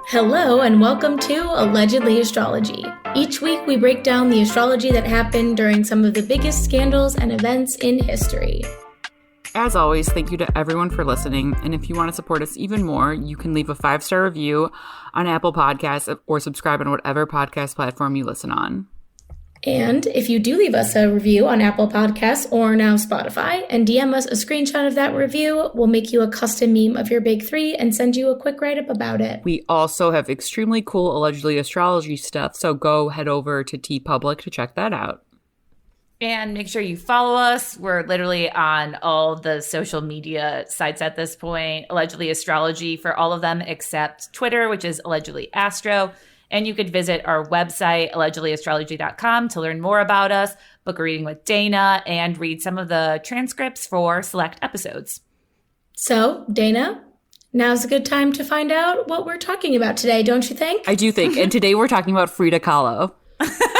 Hello and welcome to Allegedly Astrology. Each week we break down the astrology that happened during some of the biggest scandals and events in history. As always, thank you to everyone for listening. And if you want to support us even more, you can leave a 5-star review on Apple Podcasts or subscribe on whatever podcast platform you listen on. And if you do leave us a review on Apple Podcasts or now Spotify and DM us a screenshot of that review, we'll make you a custom meme of your big three and send you a quick write-up about it. We also have extremely cool Allegedly Astrology stuff, so go head over to TeePublic to check that out. And make sure you follow us. We're literally on all the social media sites at this point. Allegedly Astrology for all of them except Twitter, which is Allegedly Astro. And you could visit our website, allegedlyastrology.com, to learn more about us, book a reading with Dana, and read some of the transcripts for select episodes. So, Dana, now's a good time to find out what we're talking about today, don't you think? I do think. And today we're talking about Frida Kahlo.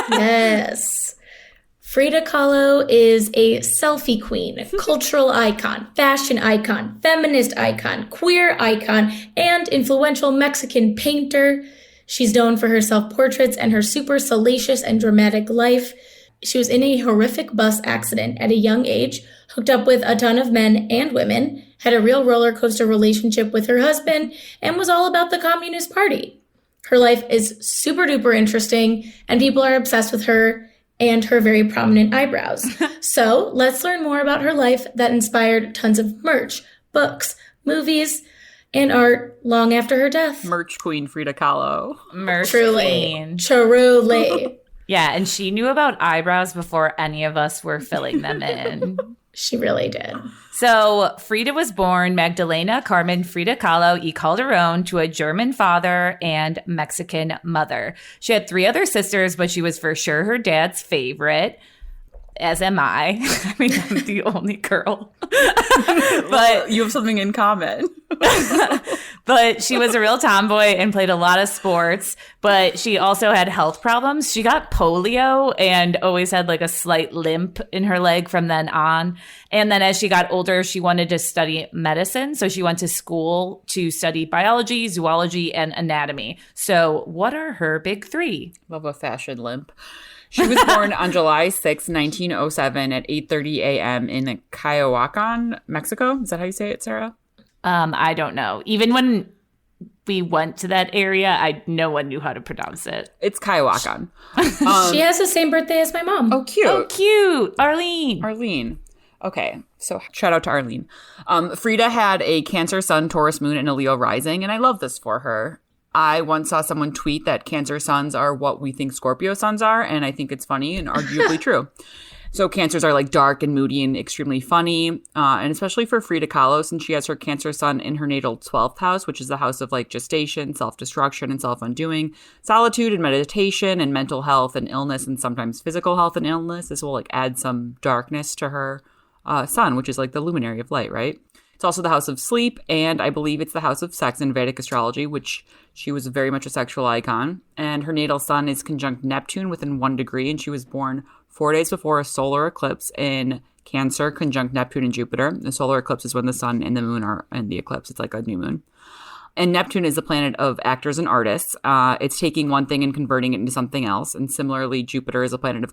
Yes. Frida Kahlo is a selfie queen, cultural icon, fashion icon, feminist icon, queer icon, and influential Mexican painter. She's known for her self-portraits and her super salacious and dramatic life. She was in a horrific bus accident at a young age, hooked up with a ton of men and women, had a real roller coaster relationship with her husband, and was all about the Communist Party. Her life is super duper interesting, and people are obsessed with her and her very prominent eyebrows. So let's learn more about her life that inspired tons of merch, books, movies, and art long after her death. Merch queen Frida Kahlo. Merch queen. Truly. Yeah, and she knew about eyebrows before any of us were filling them in. She really did. So Frida was born Magdalena Carmen Frida Kahlo y Calderón to a German father and Mexican mother. She had 3 other sisters, but she was for sure her dad's favorite. As am I. I mean, I'm the only girl. But you have something in common. But she was a real tomboy and played a lot of sports. But she also had health problems. She got polio and always had like a slight limp in her leg from then on. And then as she got older, she wanted to study medicine. So she went to school to study biology, zoology, and anatomy. So what are her big 3? Love a fashion limp. She was born on July 6, 1907 at 8:30 a.m. in Coyoacán, Mexico. Is that how you say it, Sarah? I don't know. Even when we went to that area, no one knew how to pronounce it. It's Coyoacán. She has the same birthday as my mom. Oh, cute. Oh, cute. Arlene. Okay, so shout out to Arlene. Frida had a Cancer Sun, Taurus Moon, and a Leo rising, and I love this for her. I once saw someone tweet that Cancer suns are what we think Scorpio suns are, and I think it's funny and arguably true. So Cancers are like dark and moody and extremely funny, and especially for Frida Kahlo, since she has her Cancer sun in her natal 12th house, which is the house of like gestation, self-destruction, and self-undoing, solitude and meditation, and mental health and illness, and sometimes physical health and illness. This will like add some darkness to her sun, which is like the luminary of light, right? It's also the house of sleep, and I believe it's the house of sex in Vedic astrology, which she was very much a sexual icon. And her natal sun is conjunct Neptune within 1 degree, and she was born 4 days before a solar eclipse in Cancer, conjunct Neptune and Jupiter. The solar eclipse is when the sun and the moon are in the eclipse. It's like a new moon. And Neptune is the planet of actors and artists. It's taking one thing and converting it into something else. And similarly, Jupiter is a planet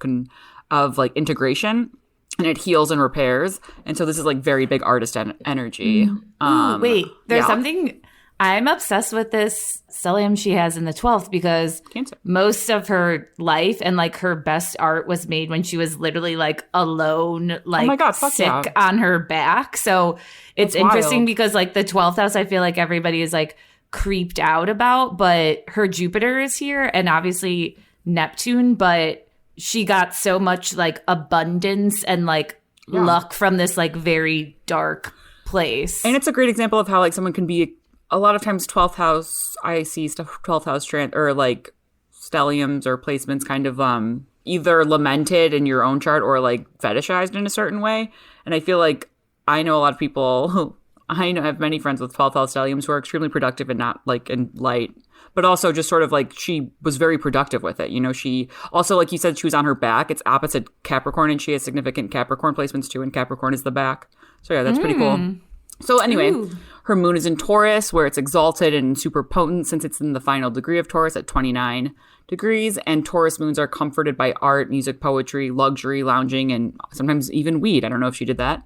of like integration. And it heals and repairs. And so this is like very big artist energy. Wait, there's something. I'm obsessed with this stellium she has in the 12th because Cancer. Most of her life and like her best art was made when she was literally like alone, like oh my God, sick yeah. on her back. So it's That's interesting wild. because like the 12th house, I feel like everybody is like creeped out about, but her Jupiter is here and obviously Neptune, but she got so much like abundance and like luck from this like very dark place. And it's a great example of how like someone can be a lot of times 12th house, I see stuff 12th house or like stelliums or placements kind of either lamented in your own chart or like fetishized in a certain way. And I feel like I know a lot of people who I have many friends with 12th house stelliums who are extremely productive and not like in light, but also just sort of like she was very productive with it. You know, she also, like you said, she was on her back. It's opposite Capricorn and she has significant Capricorn placements too. And Capricorn is the back. So yeah, that's pretty cool. So anyway, Ooh. her moon is in Taurus, where it's exalted and super potent since it's in the final degree of Taurus at 29 degrees. And Taurus moons are comforted by art, music, poetry, luxury, lounging, and sometimes even weed. I don't know if she did that.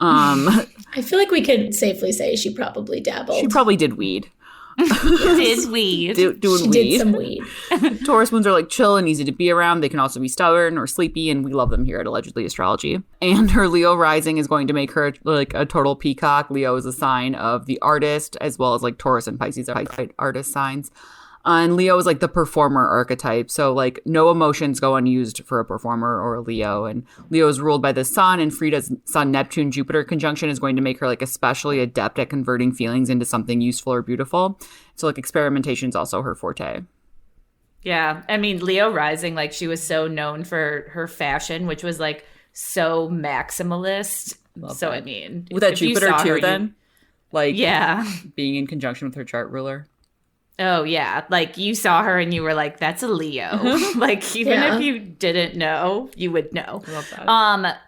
I feel like we could safely say she probably dabbled. She probably did weed. Did weed. Doing She weed. did some weed. Taurus moons are like chill and easy to be around. They can also be stubborn or sleepy, and we love them here at Allegedly Astrology. And her Leo rising is going to make her like a total peacock. Leo is a sign of the artist, as well as like Taurus and Pisces are artist signs. And Leo is like the performer archetype. So like no emotions go unused for a performer or a Leo. And Leo is ruled by the sun, and Frida's sun Neptune Jupiter conjunction is going to make her like especially adept at converting feelings into something useful or beautiful. So like experimentation is also her forte. Yeah. I mean, Leo rising, like she was so known for her fashion, which was like so maximalist. Love so that. I mean, With that if you Jupiter saw too her, then? Like Yeah. being in conjunction with her chart ruler. Oh, yeah. Like you saw her and you were like, that's a Leo. Like even Yeah. if you didn't know, you would know. I love that.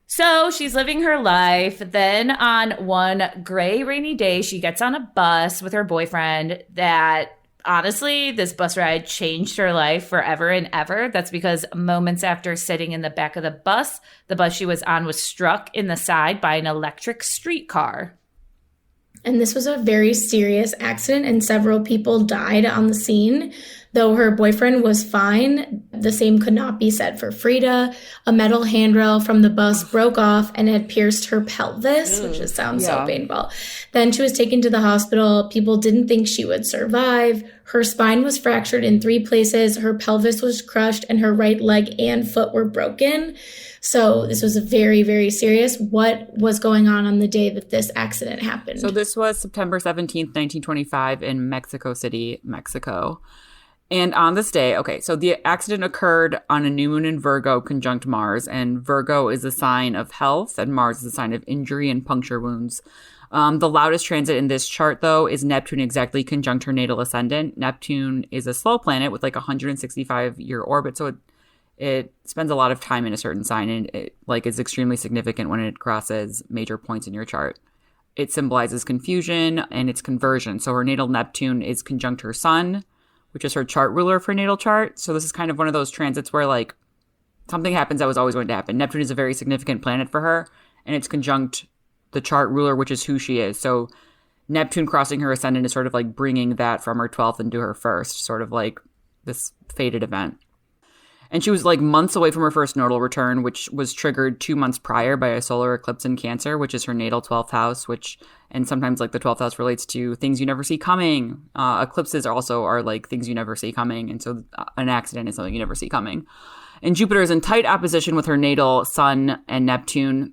So she's living her life. Then on one gray, rainy day, she gets on a bus with her boyfriend that honestly, this bus ride changed her life forever and ever. That's because moments after sitting in the back of the bus she was on was struck in the side by an electric streetcar. And this was a very serious accident, and several people died on the scene. Though her boyfriend was fine, the same could not be said for Frida. A metal handrail from the bus broke off and had pierced her pelvis, which just sounds so painful. Then she was taken to the hospital. People didn't think she would survive. Her spine was fractured in 3 places. Her pelvis was crushed, and her right leg and foot were broken. So this was very, very serious. What was going on the day that this accident happened? So this was September 17th, 1925 in Mexico City, Mexico. And on this day, okay, so the accident occurred on a new moon in Virgo conjunct Mars, and Virgo is a sign of health, and Mars is a sign of injury and puncture wounds. The loudest transit in this chart, though, is Neptune exactly conjunct her natal ascendant. Neptune is a slow planet with like a 165-year orbit, so it spends a lot of time in a certain sign, and it like is extremely significant when it crosses major points in your chart. It symbolizes confusion and its conversion. So her natal Neptune is conjunct her sun, which is her chart ruler for natal chart. So this is kind of one of those transits where like something happens that was always going to happen. Neptune is a very significant planet for her, and it's conjunct the chart ruler, which is who she is. So Neptune crossing her ascendant is sort of like bringing that from her 12th into her first, sort of like this fated event. And she was like months away from her first nodal return, which was triggered 2 months prior by a solar eclipse in Cancer, which is her natal 12th house, and sometimes like the 12th house relates to things you never see coming. Eclipses are like things you never see coming. And so an accident is something you never see coming. And Jupiter is in tight opposition with her natal sun and Neptune,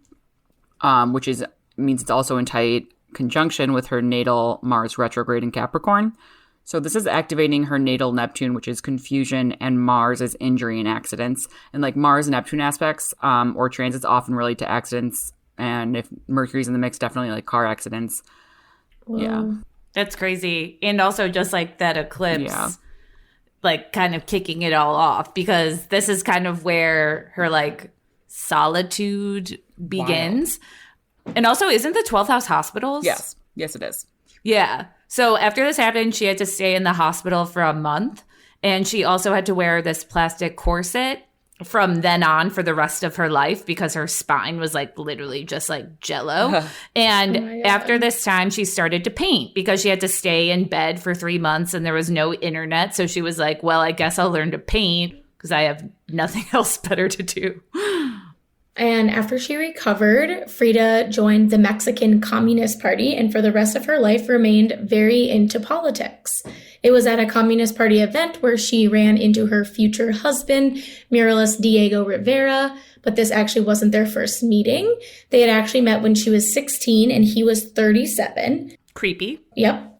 which means it's also in tight conjunction with her natal Mars retrograde in Capricorn. So this is activating her natal Neptune, which is confusion, and Mars is injury and accidents. And like Mars Neptune aspects or transits often relate to accidents. And if Mercury's in the mix, definitely like car accidents. Whoa. Yeah. That's crazy. And also just like that eclipse, like kind of kicking it all off, because this is kind of where her like solitude begins. Wow. And also, isn't the 12th house hospitals? Yes. Yes, it is. Yeah. So after this happened, she had to stay in the hospital for a month. And she also had to wear this plastic corset from then on for the rest of her life because her spine was like literally just like jello. And after this time, she started to paint because she had to stay in bed for 3 months and there was no internet. So she was like, well, I guess I'll learn to paint because I have nothing else better to do. And after she recovered, Frida joined the Mexican Communist Party and for the rest of her life remained very into politics. It was at a Communist Party event where she ran into her future husband, muralist Diego Rivera, but this actually wasn't their first meeting. They had actually met when she was 16 and he was 37. Creepy. Yep.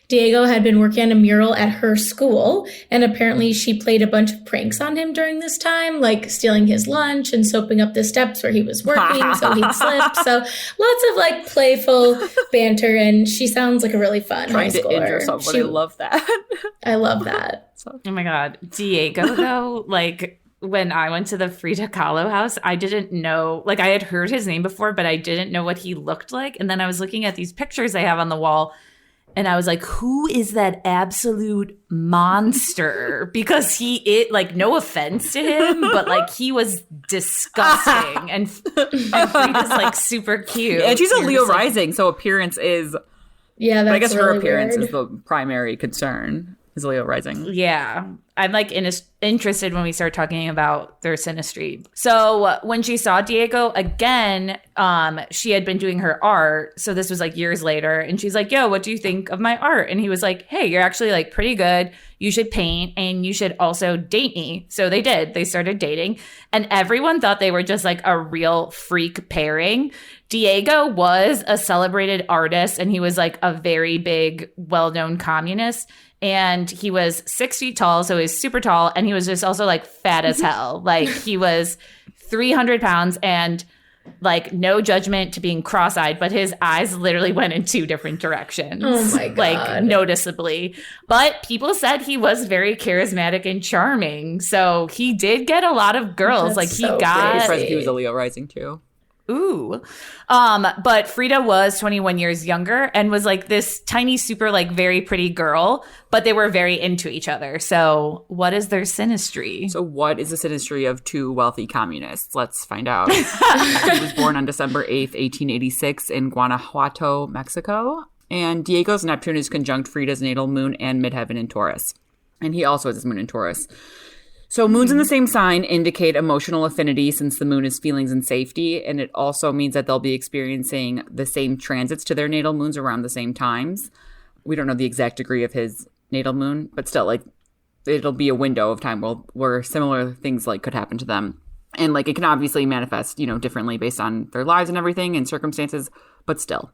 Diego had been working on a mural at her school, and apparently she played a bunch of pranks on him during this time, like stealing his lunch and soaping up the steps where he was working so he'd slip. So lots of like playful banter, and she sounds like a really fun high schooler. Trying to injure someone. I love that. I love that. Oh my God. Diego, though, like when I went to the Frida Kahlo house, I didn't know, like I had heard his name before, but I didn't know what he looked like. And then I was looking at these pictures they have on the wall and I was like, who is that absolute monster? Because like, no offense to him, but like he was disgusting. and Frida's like super cute. And she's a Leo like, rising, so appearance is, Yeah, that's I guess really her appearance weird. is the primary concern, is Leo rising. Yeah. I'm like interested when we start talking about their synastry. So when she saw Diego again, she had been doing her art. So this was like years later. And she's like, yo, what do you think of my art? And he was like, hey, you're actually like pretty good. You should paint and you should also date me. So they did. They started dating. And everyone thought they were just like a real freak pairing. Diego was a celebrated artist and he was like a very big, well-known communist. And he was 6 feet tall, so he was super tall. And he was just also like fat as hell. Like he was 300 pounds and like no judgment to being cross-eyed, but his eyes literally went in 2 different directions. Oh my God. Like noticeably. But people said he was very charismatic and charming. So he did get a lot of girls. That's like he so got crazy. Surprised he was a Leo rising too. Ooh. But Frida was 21 years younger and was like this tiny, super, like very pretty girl, but they were very into each other. So what is their synastry? So what is the synastry of 2 wealthy communists? Let's find out. He was born on December 8th, 1886 in Guanajuato, Mexico. And Diego's Neptune is conjunct Frida's natal moon and midheaven in Taurus. And he also has his moon in Taurus. So moons in the same sign indicate emotional affinity since the moon is feelings and safety. And it also means that they'll be experiencing the same transits to their natal moons around the same times. We don't know the exact degree of his natal moon, but still, like, it'll be a window of time where similar things like could happen to them. And like it can obviously manifest, differently based on their lives and everything and circumstances, but still.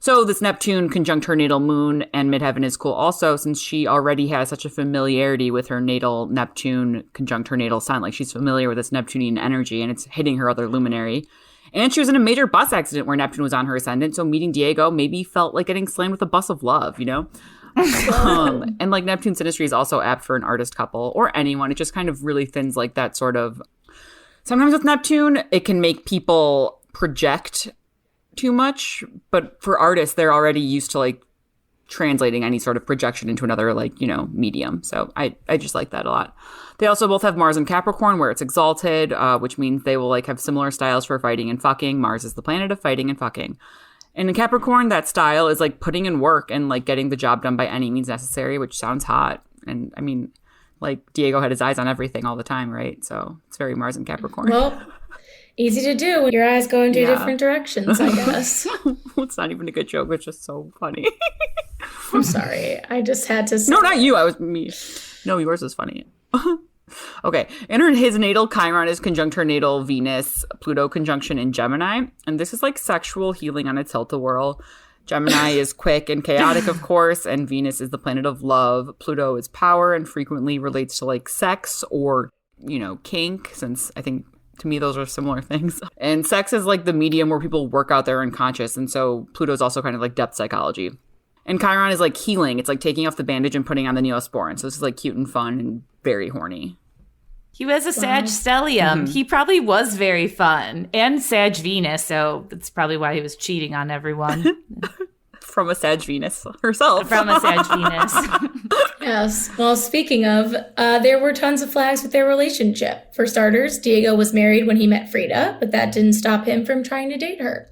So this Neptune conjunct her natal moon and midheaven is cool also since she already has such a familiarity with her natal Neptune conjunct her natal sun. Like she's familiar with this Neptunian energy and it's hitting her other luminary. And she was in a major bus accident where Neptune was on her ascendant. So meeting Diego maybe felt like getting slammed with a bus of love, and like Neptune synastry is also apt for an artist couple or anyone. It just kind of really thins like that sort of. Sometimes with Neptune, it can make people project too much, but for artists, they're already used to like translating any sort of projection into another medium. So I just like that a lot. They also both have Mars in Capricorn where it's exalted, which means they will like have similar styles for fighting and fucking. Mars is the planet of fighting and fucking. And in Capricorn, that style is like putting in work and like getting the job done by any means necessary, which sounds hot. And I mean, like Diego had his eyes on everything all the time, right? So it's very Mars in Capricorn. Well, easy to do when your eyes go in 2 different directions, I guess. It's not even a good joke. It's just so funny. I'm sorry. I just had to say. No, not you. I was me. No, yours was funny. Okay. And his natal Chiron is conjunct her natal Venus, Pluto conjunction in Gemini. And this is like sexual healing on a tilt-a-whirl. Gemini is quick and chaotic, of course, and Venus is the planet of love. Pluto is power and frequently relates to like sex or, kink, since I think to me those are similar things. And sex is like the medium where people work out their unconscious. And so Pluto is also kind of like depth psychology. And Chiron is like healing. It's like taking off the bandage and putting on the Neosporin. So this is like cute and fun and very horny. He was a Sag stellium. He probably was very fun. And Sag Venus, so that's probably why he was cheating on everyone. From a Sag Venus herself. From a Sag Venus. Yes. Well, speaking of, there were tons of flags with their relationship. For starters, Diego was married when he met Frida, but that didn't stop him from trying to date her.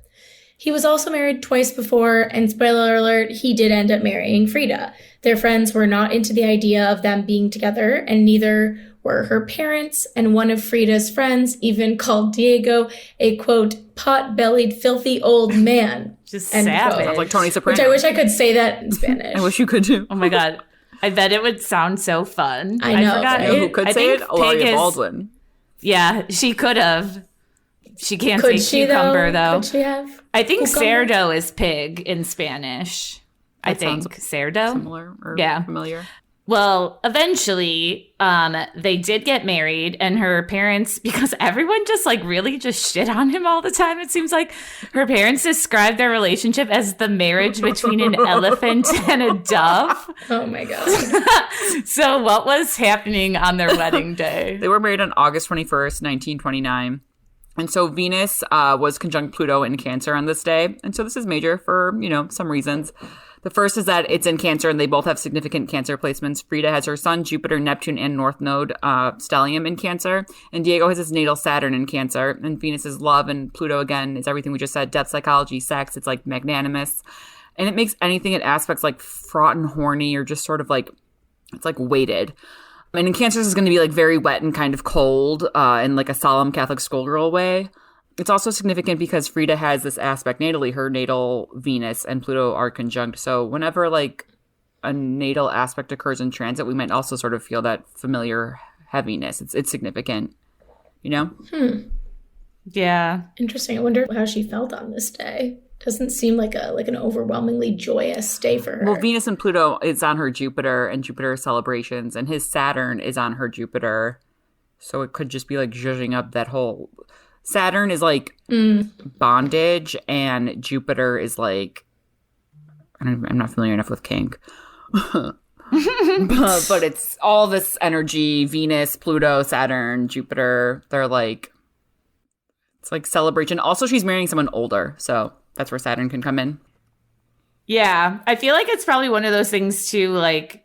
He was also married twice before, and spoiler alert, he did end up marrying Frida. Their friends were not into the idea of them being together, and neither were her parents, and one of Frida's friends even called Diego a, quote, pot-bellied, filthy old man. Just end savage. quote. Sounds like Tony Soprano. Which I wish I could say that in Spanish. I wish you could too. Oh my God. I bet it would sound so fun. I know, forgot. right? You know who could I say think it? Ilaria Pig is- Baldwin. Yeah, she could have. She can't Could say she, cucumber, though? though. Could she have? I think cucumber? cerdo is pig in Spanish. I That think sounds cerdo. Similar or Yeah. familiar. Well, eventually, they did get married, and her parents, because everyone just like really just shit on him all the time, it seems like her parents described their relationship as the marriage between an elephant and a dove. Oh my God. So what was happening on their wedding day? They were married on August 21st, 1929. And so Venus was conjunct Pluto in Cancer on this day. And so this is major for, some reasons. The first is that it's in Cancer, and they both have significant Cancer placements. Frida has her Sun, Jupiter, Neptune, and North Node, stellium in Cancer. And Diego has his natal Saturn in Cancer. And Venus is love, and Pluto, again, is everything we just said. Death, psychology, sex. It's like magnanimous. And it makes anything it aspects like fraught and horny, or just sort of like, it's like weighted. And in Cancer, this is going to be like very wet and kind of cold in like a solemn Catholic schoolgirl way. It's also significant because Frida has this aspect natally. Her natal Venus and Pluto are conjunct. So whenever like a natal aspect occurs in transit, we might also sort of feel that familiar heaviness. It's significant, Yeah. Interesting. I wonder how she felt on this day. Doesn't seem like an overwhelmingly joyous day for her. Well, Venus and Pluto is on her Jupiter, and Jupiter celebrations, and his Saturn is on her Jupiter. So it could just be like zhuzhing up that whole... Saturn is like bondage, and Jupiter is like... I'm not familiar enough with kink. but it's all this energy, Venus, Pluto, Saturn, Jupiter. They're like... It's like celebration. Also, she's marrying someone older, so... That's where Saturn can come in. Yeah. I feel like it's probably one of those things too, like...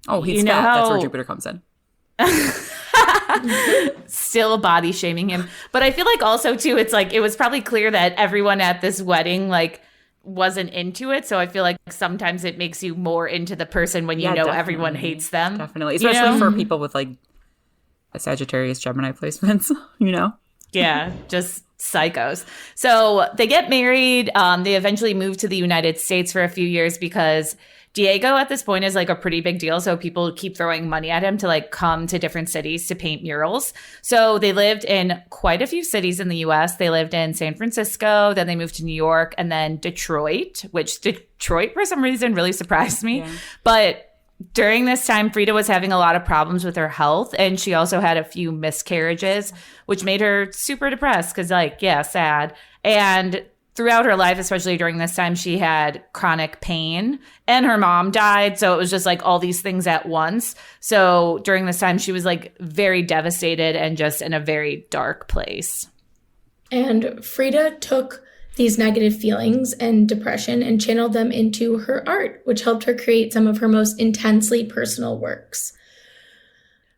Oh, he's fat. That's where Jupiter comes in. Still body shaming him. But I feel like also too, it's like, it was probably clear that everyone at this wedding, like, wasn't into it. So I feel like sometimes it makes you more into the person when you know definitely. Everyone hates them. Definitely. Especially for people with like a Sagittarius Gemini placements, Yeah, just psychos. So they get married. They eventually move to the United States for a few years because Diego at this point is like a pretty big deal. So people keep throwing money at him to like come to different cities to paint murals. So they lived in quite a few cities in the US. They lived in San Francisco, then they moved to New York, and then Detroit, which Detroit for some reason really surprised me. Yeah. But during this time, Frida was having a lot of problems with her health, and she also had a few miscarriages, which made her super depressed because, sad. And throughout her life, especially during this time, she had chronic pain, and her mom died. So it was just like all these things at once. So during this time, she was like very devastated and just in a very dark place. And Frida took these negative feelings and depression and channeled them into her art, which helped her create some of her most intensely personal works.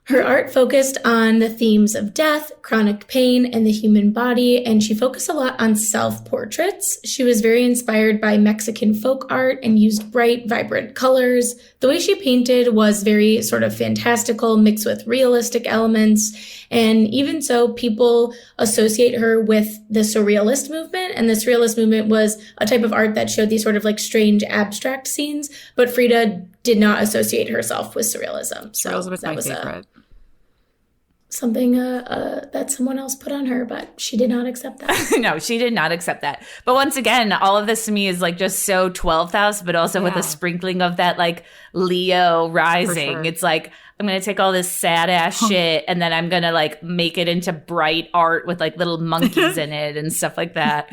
Her art focused on the themes of death, chronic pain, and the human body, and she focused a lot on self-portraits. She was very inspired by Mexican folk art and used bright, vibrant colors. The way she painted was very sort of fantastical, mixed with realistic elements, and even so, people associate her with the surrealist movement, and the surrealist movement was a type of art that showed these sort of like strange abstract scenes, but Frida did not associate herself with surrealism. So Surrealism is my favorite. Something that someone else put on her, but she did not accept that. No, she did not accept that. But once again, all of this to me is like just so 12th house, but also with a sprinkling of that like Leo rising. Sure. It's like, I'm going to take all this sad ass shit and then I'm going to like make it into bright art with like little monkeys in it and stuff like that.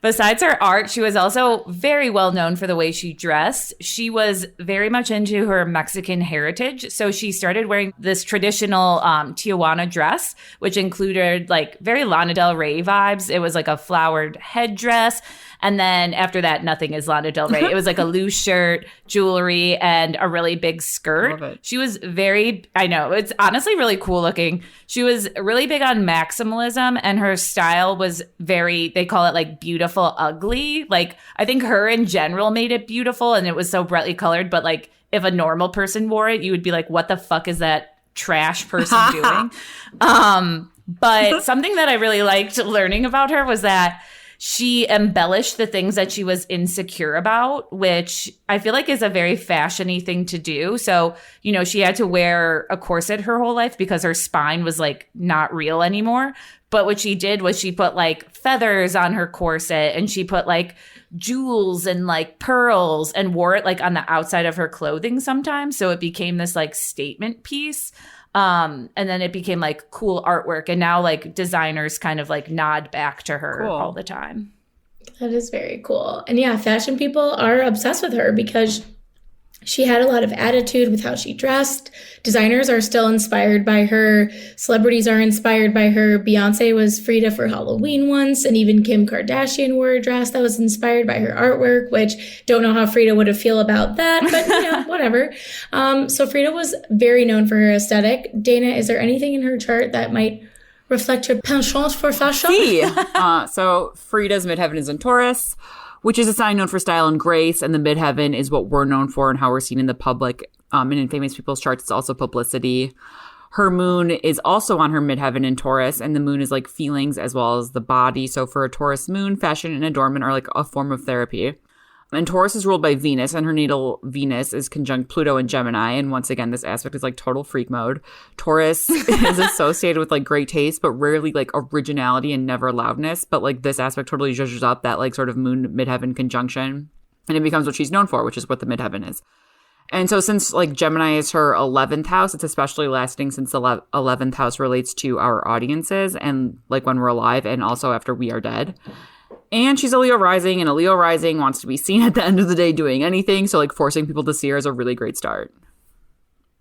Besides her art, she was also very well known for the way she dressed. She was very much into her Mexican heritage. So she started wearing this traditional Tijuana dress, which included like very Lana Del Rey vibes. It was like a flowered headdress. And then after that, nothing is Lana Del Rey. It was like a loose shirt, jewelry, and a really big skirt. Love it. She was I know, it's honestly really cool looking. She was really big on maximalism, and her style was they call it like beautiful ugly. Like, I think her in general made it beautiful, and it was so brightly colored. But like, if a normal person wore it, you would be like, what the fuck is that trash person doing? But something that I really liked learning about her was that she embellished the things that she was insecure about, which I feel like is a very fashiony thing to do. So, you know, she had to wear a corset her whole life because her spine was like not real anymore. But what she did was she put like feathers on her corset, and she put like jewels and like pearls and wore it like on the outside of her clothing sometimes. So it became this like statement piece. And then it became like cool artwork. And now like designers kind of like nod back to her all the time. That is very cool. And yeah, fashion people are obsessed with her because she had a lot of attitude with how she dressed. Designers are still inspired by her. Celebrities are inspired by her. Beyonce was Frida for Halloween once, and even Kim Kardashian wore a dress that was inspired by her artwork, which don't know how Frida would have feel about that, but you know, whatever. So Frida was very known for her aesthetic. Dana, is there anything in her chart that might reflect your penchant for fashion? So Frida's midheaven is in Taurus, which is a sign known for style and grace, and the midheaven is what we're known for and how we're seen in the public. And in famous people's charts, it's also publicity. Her moon is also on her midheaven in Taurus, and the moon is like feelings as well as the body. So for a Taurus moon, fashion and adornment are like a form of therapy. And Taurus is ruled by Venus, and her natal Venus is conjunct Pluto and Gemini. And once again, this aspect is like total freak mode. Taurus is associated with like great taste, but rarely like originality and never loudness. But like this aspect totally zhuzhes up that like sort of moon midheaven conjunction. And it becomes what she's known for, which is what the midheaven is. And so since like Gemini is her 11th house, it's especially lasting since the 11th house relates to our audiences and like when we're alive and also after we are dead. And she's a Leo rising, and a Leo rising wants to be seen at the end of the day doing anything. So like forcing people to see her is a really great start.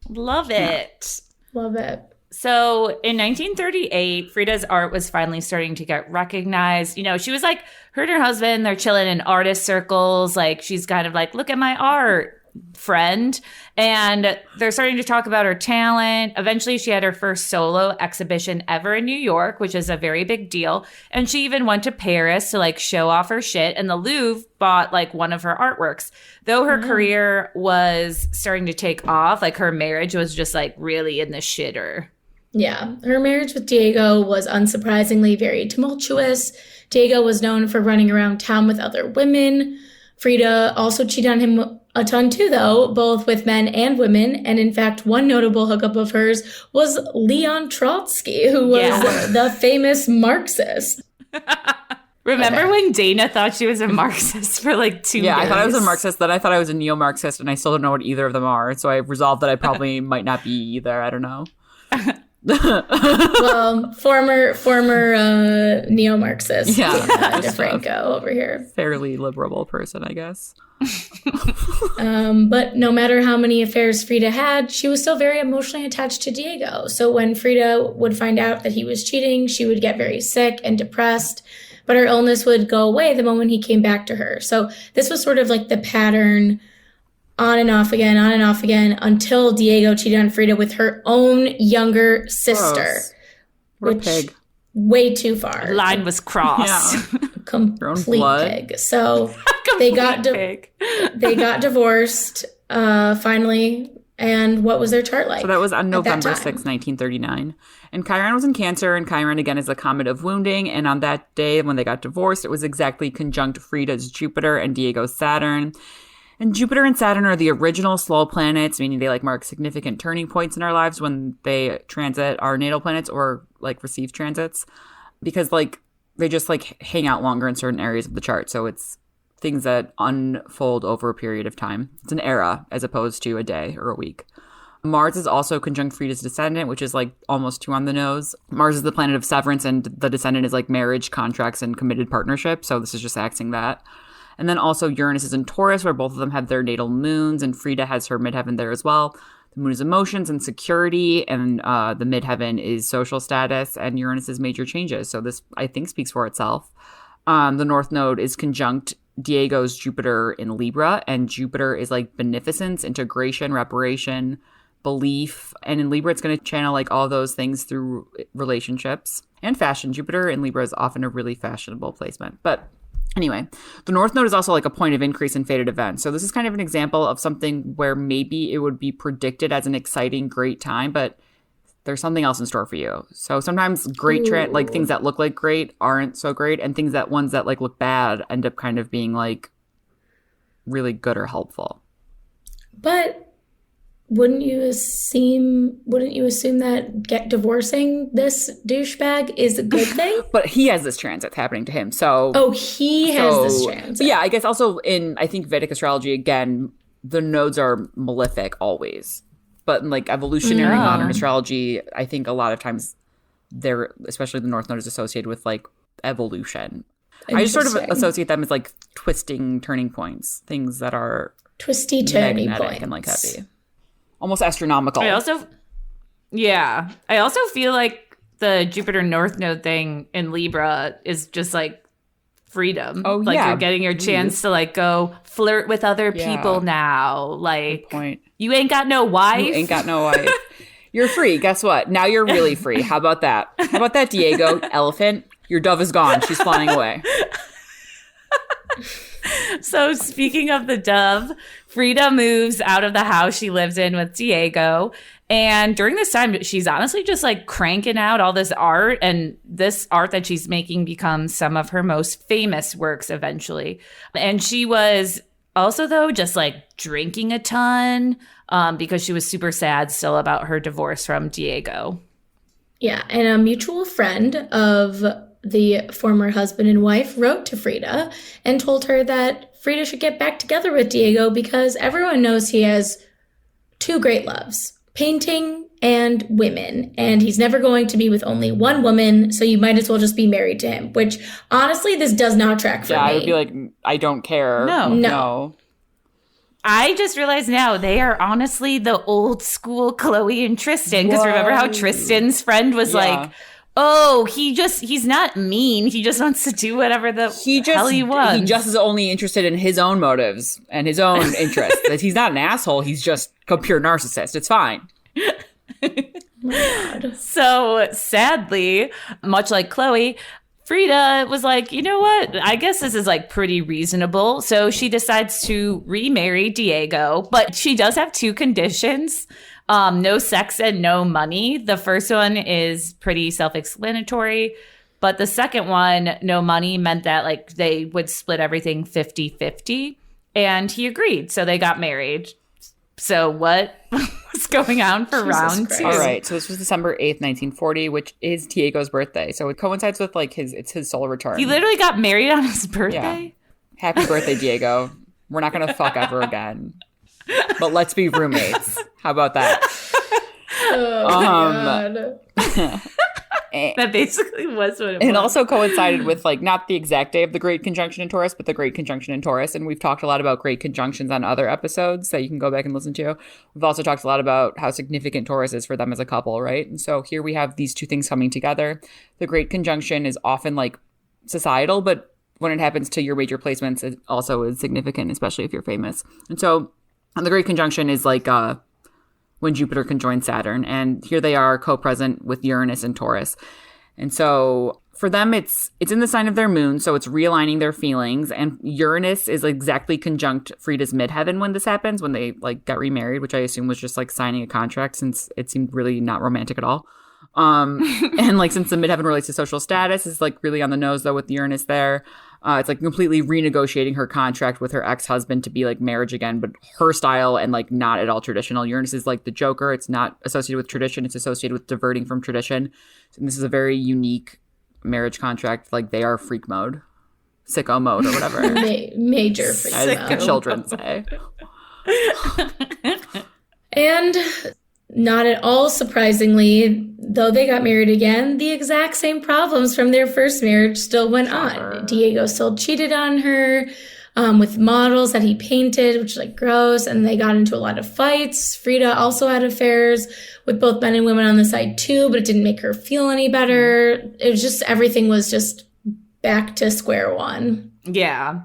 Love it. Yeah. Love it. So in 1938, Frida's art was finally starting to get recognized. You know, she was like, her and her husband, they're chilling in artist circles. Like she's kind of like, look at my art, friend. And they're starting to talk about her talent. Eventually she had her first solo exhibition ever in New York, which is a very big deal. And she even went to Paris to like show off her shit. And the Louvre bought like one of her artworks. Though her career was starting to take off, like her marriage was just like really in the shitter. Yeah, her marriage with Diego was unsurprisingly very tumultuous. Diego was known for running around town with other women. Frida also cheated on him a ton too, though, both with men and women. And in fact, one notable hookup of hers was Leon Trotsky, who was the famous Marxist. Remember when Dana thought she was a Marxist for like 2 years? Yeah, I thought I was a Marxist, then I thought I was a neo-Marxist, and I still don't know what either of them are. So I resolved that I probably might not be either. I don't know. Well, former neo-Marxist. Yeah, DeFranco over here. Fairly liberal person, I guess. But no matter how many affairs Frida had, she was still very emotionally attached to Diego. So when Frida would find out that he was cheating, she would get very sick and depressed. But her illness would go away the moment he came back to her. So this was sort of like the pattern on and off again, until Diego cheated on Frida with her own younger sister. What a pig. Way too far. Line was crossed. Yeah. Complete pig. So they got divorced finally. And what was their chart like? So that was on November 6, 1939. And Chiron was in Cancer, and Chiron again is a comet of wounding. And on that day when they got divorced, it was exactly conjunct Frida's Jupiter and Diego's Saturn. And Jupiter and Saturn are the original slow planets, meaning they like mark significant turning points in our lives when they transit our natal planets or like receive transits, because like they just like hang out longer in certain areas of the chart. So it's things that unfold over a period of time. It's an era as opposed to a day or a week. Mars is also conjunct Frida's descendant, which is like almost too on the nose. Mars is the planet of severance, and the descendant is like marriage, contracts, and committed partnership. So this is just axing that. And then also Uranus is in Taurus, where both of them have their natal moons, and Frida has her midheaven there as well. The moon is emotions and security, and the midheaven is social status, and Uranus is major changes. So this, I think, speaks for itself. The North Node is conjunct Diego's Jupiter in Libra, and Jupiter is like beneficence, integration, reparation, belief. And in Libra, it's going to channel like all those things through relationships and fashion. Jupiter in Libra is often a really fashionable placement. But anyway, the North Node is also like a point of increase in fated events. So this is kind of an example of something where maybe it would be predicted as an exciting, great time, but there's something else in store for you. So sometimes great like things that look like great aren't so great, and things that ones that like look bad end up kind of being like really good or helpful. But wouldn't you assume that divorcing this douchebag is a good thing? But he has this transit happening to him. So he has this transit. Yeah, I guess also I think Vedic astrology, again, the nodes are malefic always. But in like evolutionary modern astrology, I think a lot of times they're, especially the North Node, is associated with like evolution. I just sort of associate them as like twisting turning points, things that are twisty turning points and like heavy. Almost astronomical. I also feel like the Jupiter North Node thing in Libra is just like freedom. Oh, like yeah. You're getting your chance to like go flirt with other people now. Like, you ain't got no wife. You ain't got no wife. You're free. Guess what? Now you're really free. How about that? How about that, Diego? Elephant? Your dove is gone. She's flying away. So speaking of the dove, Frida moves out of the house she lives in with Diego. And during this time, she's honestly just like cranking out all this art. And this art that she's making becomes some of her most famous works eventually. And she was also, though, just like drinking a ton because she was super sad still about her divorce from Diego. Yeah. And a mutual friend of the former husband and wife wrote to Frida and told her that Frida should get back together with Diego because everyone knows he has two great loves, painting and women, and he's never going to be with only one woman, so you might as well just be married to him, which honestly, this does not track for me. Yeah, I would be like, I don't care. No. I just realized now they are honestly the old school Chloe and Tristan, because remember how Tristan's friend was like, oh, he's not mean. He just wants to do whatever hell he wants. He just is only interested in his own motives and his own interests. That he's not an asshole. He's just a pure narcissist. It's fine. God. So sadly, much like Chloe, Frida was like, you know what? I guess this is like pretty reasonable. So she decides to remarry Diego, but she does have two conditions. No sex and no money. The first one is pretty self-explanatory, but the second one, no money, meant that like they would split everything 50-50, and he agreed. So they got married. So what was going on for round two? All right. So this was December 8th, 1940, which is Diego's birthday. So it coincides with like his solar return. He literally got married on his birthday? Yeah. Happy birthday, Diego. We're not going to fuck ever again. But let's be roommates. How about that? God. That basically was what it was. And also coincided with like not the exact day of the Great Conjunction in Taurus, but the Great Conjunction in Taurus. And we've talked a lot about Great Conjunctions on other episodes that you can go back and listen to. We've also talked a lot about how significant Taurus is for them as a couple, right? And so here we have these two things coming together. The Great Conjunction is often like societal, but when it happens to your major placements, it also is significant, especially if you're famous. And so the Great Conjunction is like when Jupiter conjoins Saturn. And here they are co-present with Uranus and Taurus. And so for them, it's in the sign of their moon. So it's realigning their feelings. And Uranus is exactly conjunct Frida's midheaven when this happens, when they like got remarried, which I assume was just like signing a contract since it seemed really not romantic at all. And like since the midheaven relates to social status, is like really on the nose though with Uranus there. It's like completely renegotiating her contract with her ex-husband to be like marriage again, but her style and like not at all traditional. Uranus is like the Joker. It's not associated with tradition. It's associated with diverting from tradition. And this is a very unique marriage contract. Like they are freak mode, sicko mode or whatever. Major freak as mode. the children say. And not at all surprisingly, though they got married again, the exact same problems from their first marriage still went on. Diego still cheated on her with models that he painted, which is like gross, and they got into a lot of fights. Frida also had affairs with both men and women on the side too, but it didn't make her feel any better. It was just, everything was just back to square one. Yeah.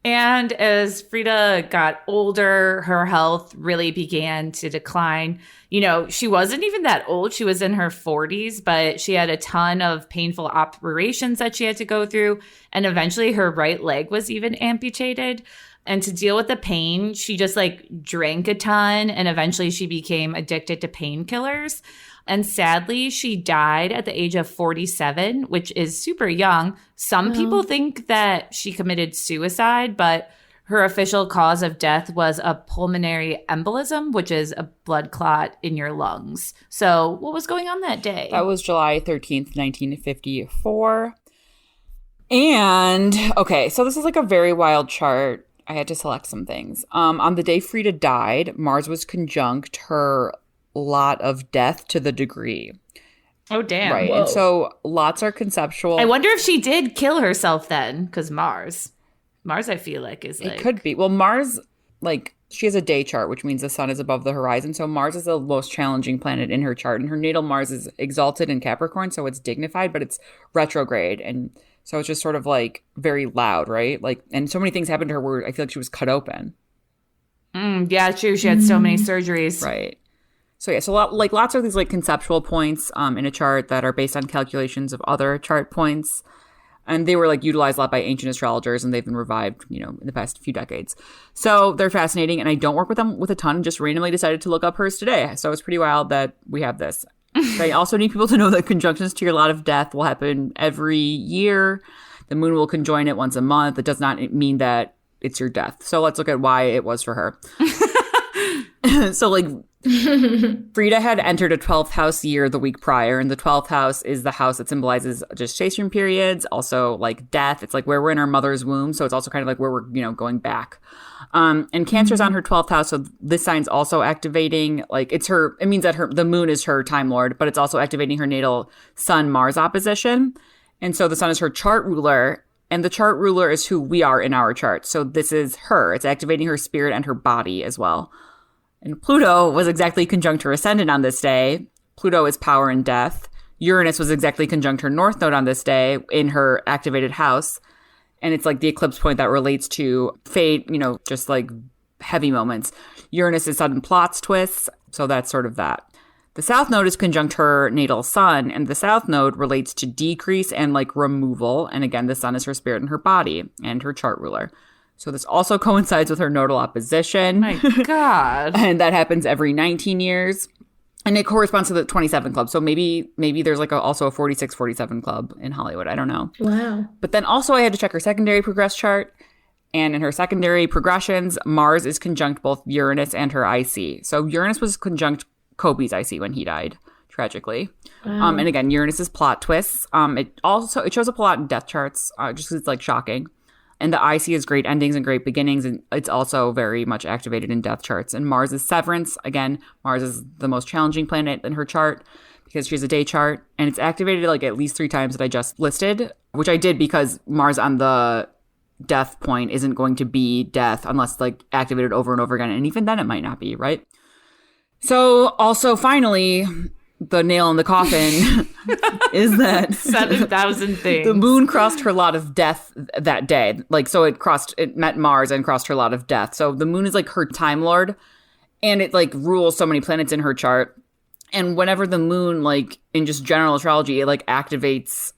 And as Frida got older, her health really began to decline. You know, she wasn't even that old. She was in her 40s, but she had a ton of painful operations that she had to go through. And eventually her right leg was even amputated. And to deal with the pain, she just like drank a ton, and eventually she became addicted to painkillers. And sadly, she died at the age of 47, which is super young. Some people think that she committed suicide, but her official cause of death was a pulmonary embolism, which is a blood clot in your lungs. So what was going on that day? That was July 13th, 1954. And, okay, so this is like a very wild chart. I had to select some things. On the day Frida died, Mars was conjunct her lot of death to the degree. Oh, damn. Right. Whoa. And so lots are conceptual. I wonder if she did kill herself then, because Mars, I feel like, is like... It could be. Well, Mars, like, she has a day chart, which means the sun is above the horizon. So Mars is the most challenging planet in her chart. And her natal Mars is exalted in Capricorn, so it's dignified, but it's retrograde. And so it's just sort of, like, very loud, right? Like, and so many things happened to her where I feel like she was cut open. Yeah, true. She had so many surgeries. Right. So, yeah, so lots of these, like, conceptual points in a chart that are based on calculations of other chart points. And they were, like, utilized a lot by ancient astrologers, and they've been revived, you know, in the past few decades. So they're fascinating, and I don't work with them with a ton, just randomly decided to look up hers today. So it's pretty wild that we have this. I also need people to know that conjunctions to your lot of death will happen every year. The moon will conjoin it once a month. It does not mean that it's your death. So let's look at why it was for her. So, like, Frida had entered a 12th house year the week prior, and the 12th house is the house that symbolizes gestation periods, also like death. It's like where we're in our mother's womb, so it's also kind of like where we're, you know, going back. And Cancer's on her 12th house, so this sign's also activating, like, it means that the moon is her time lord, but it's also activating her natal Sun-Mars opposition. And so the sun is her chart ruler, and the chart ruler is who we are in our chart. So this is her. It's activating her spirit and her body as well. And Pluto was exactly conjunct her ascendant on this day. Pluto is power and death. Uranus was exactly conjunct her north node on this day in her activated house. And it's like the eclipse point that relates to fate, you know, just like heavy moments. Uranus is sudden plots, twists. So that's sort of that. The south node is conjunct her natal sun. And the south node relates to decrease and like removal. And again, the sun is her spirit and her body and her chart ruler. So this also coincides with her nodal opposition. My God. And that happens every 19 years. And it corresponds to the 27 club. So maybe there's like also a 46, 47 club in Hollywood. I don't know. Wow. But then also I had to check her secondary progress chart. And in her secondary progressions, Mars is conjunct both Uranus and her IC. So Uranus was conjunct Kobe's IC when he died, tragically. Wow. And again, Uranus is plot twists. It shows up a lot in death charts, just because it's like shocking. And the IC is great endings and great beginnings, and it's also very much activated in death charts. And Mars is severance. Again, Mars is the most challenging planet in her chart because she has a day chart. And it's activated like at least 3 times that I just listed, which I did because Mars on the death point isn't going to be death unless like activated over and over again. And even then it might not be, right? So also finally, the nail in the coffin is that 7,000 things. The moon crossed her lot of death that day. Like, so it met Mars and crossed her lot of death. So the moon is like her time lord, and it like rules so many planets in her chart. And whenever the moon, like in just general astrology, it like activates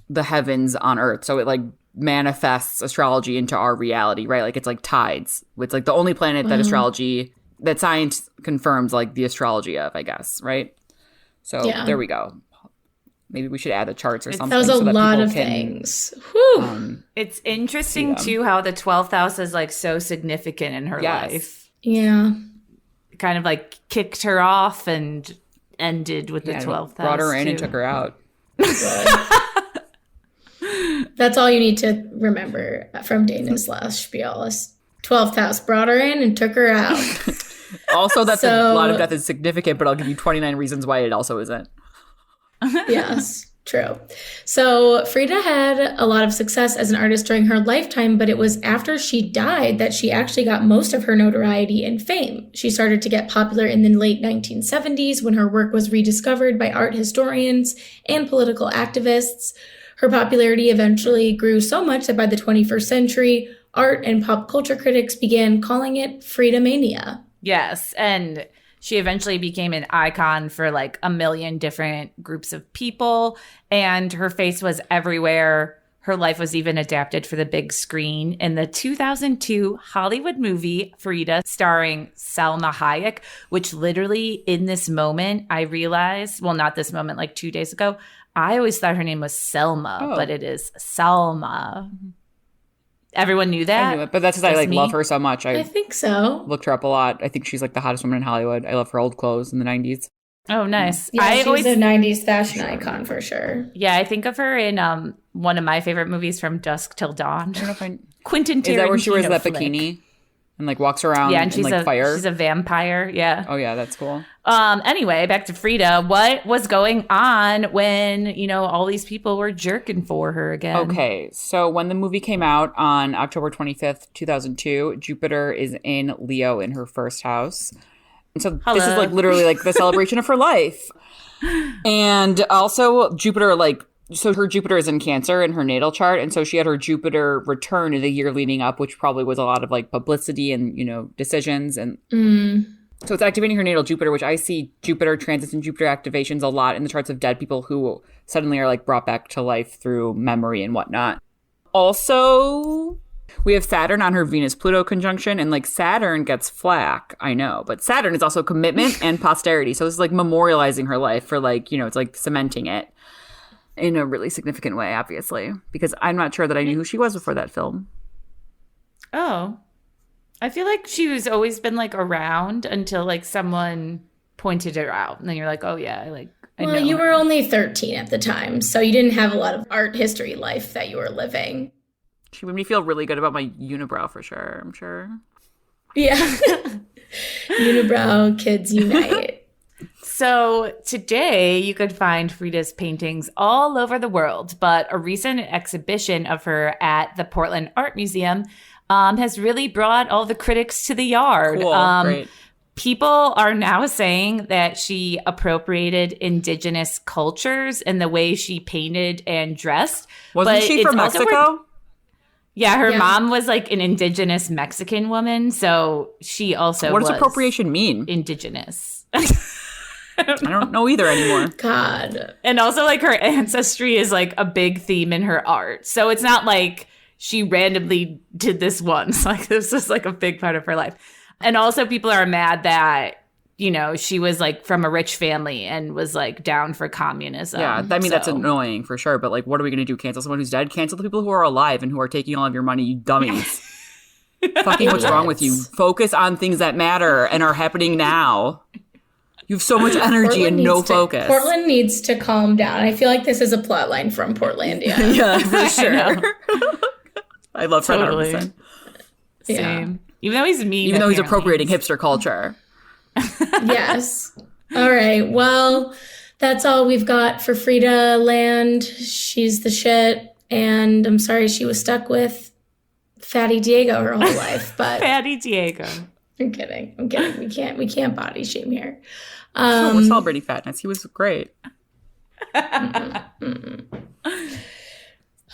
the heavens on Earth. So it like manifests astrology into our reality, right? Like it's like tides. It's like the only planet that science confirms like the astrology of, I guess, right? So There we go. Maybe we should add the charts or something. That was a so that lot people of can, things. Whew. It's interesting, too, how the 12th house is like so significant in her life. Yeah. It kind of like kicked her off and ended with the 12th house. Brought her in and took her out. That's all you need to remember from Dana's last spiel. Is 12th house brought her in and took her out. Also, that's a lot of death is significant, but I'll give you 29 reasons why it also isn't. Yes, true. So Frida had a lot of success as an artist during her lifetime, but it was after she died that she actually got most of her notoriety and fame. She started to get popular in the late 1970s when her work was rediscovered by art historians and political activists. Her popularity eventually grew so much that by the 21st century, art and pop culture critics began calling it Fridamania. Yes, and she eventually became an icon for like a million different groups of people, and her face was everywhere. her life was even adapted for the big screen in the 2002 Hollywood movie Frida, starring Salma Hayek, which literally in this moment I realized, well, not this moment, like 2 days ago, I always thought her name was Selma, but it is Salma. Everyone knew that? I knew it, but that's because I love her so much. I think so. Looked her up a lot. I think she's like the hottest woman in Hollywood. I love her old clothes in the 90s. Oh, nice. Yeah, she's a 90s fashion icon for sure. Yeah, I think of her in one of my favorite movies, From Dusk Till Dawn. I don't know if Quentin Tarantino. Is that where she wears that flick. bikini and like walks around and she's like fire? She's a vampire, yeah. Oh yeah, that's cool. Anyway, back to Frida. What was going on when, all these people were jerking for her again? Okay, so when the movie came out on October 25th, 2002, Jupiter is in Leo in her first house. And so this is like literally like the celebration of her life. And also Jupiter, so her Jupiter is in Cancer in her natal chart. And so she had her Jupiter return in the year leading up, which probably was a lot of like publicity and, decisions. And so it's activating her natal Jupiter, which I see Jupiter transits and Jupiter activations a lot in the charts of dead people who suddenly are like brought back to life through memory and whatnot. Also, we have Saturn on her Venus-Pluto conjunction, and like Saturn gets flack, I know, but Saturn is also commitment and posterity. So it's like memorializing her life for like, it's like cementing it in a really significant way, obviously, because I'm not sure that I knew who she was before that film. Oh, I feel like she was always been like around until like someone pointed her out. And then you're like, oh yeah, I know. Well, you were only 13 at the time, so you didn't have a lot of art history life that you were living. She made me feel really good about my unibrow for sure, I'm sure. Yeah. Unibrow kids unite. So today you could find Frida's paintings all over the world, but a recent exhibition of her at the Portland Art Museum has really brought all the critics to the yard. Cool, great. People are now saying that she appropriated indigenous cultures in the way she painted and dressed. Wasn't she from Mexico? Yeah, her mom was like an indigenous Mexican woman, so she also What does appropriation mean? Indigenous. I don't know either anymore. God. And also like her ancestry is like a big theme in her art. So it's not like she randomly did this once. Like this is like a big part of her life. And also people are mad that, she was like from a rich family and was like down for communism. Yeah, I mean, that's annoying for sure. But like, what are we going to do? Cancel someone who's dead? Cancel the people who are alive and who are taking all of your money, you dummies. Fucking what's wrong with you? Focus on things that matter and are happening now. You have so much energy and no focus. Portland needs to calm down. I feel like this is a plot line from Portlandia. Yeah, for sure. I love Fred Armisen. Same. Yeah. Even though he's mean. Even though he's appropriating hipster culture. Yes. All right. Well, that's all we've got for Frida Land. She's the shit. And I'm sorry she was stuck with Fatty Diego her whole life. But Fatty Diego. I'm kidding. We can't body shame here. We're celebrating fatness. He was great. All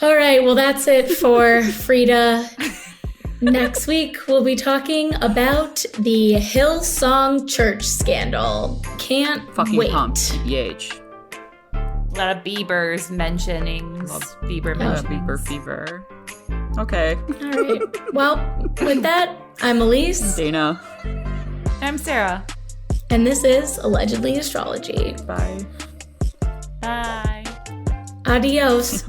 right. Well, that's it for Frida. Next week, we'll be talking about the Hillsong Church scandal. Can't fucking wait. Pumped. TBH. A lot of Bieber's mentionings. Bieber mentionings. Bieber fever. Okay. All right. Well, with that, I'm Elise. Dana. I'm Sarah. And this is Allegedly Astrology. Bye. Bye. Adios.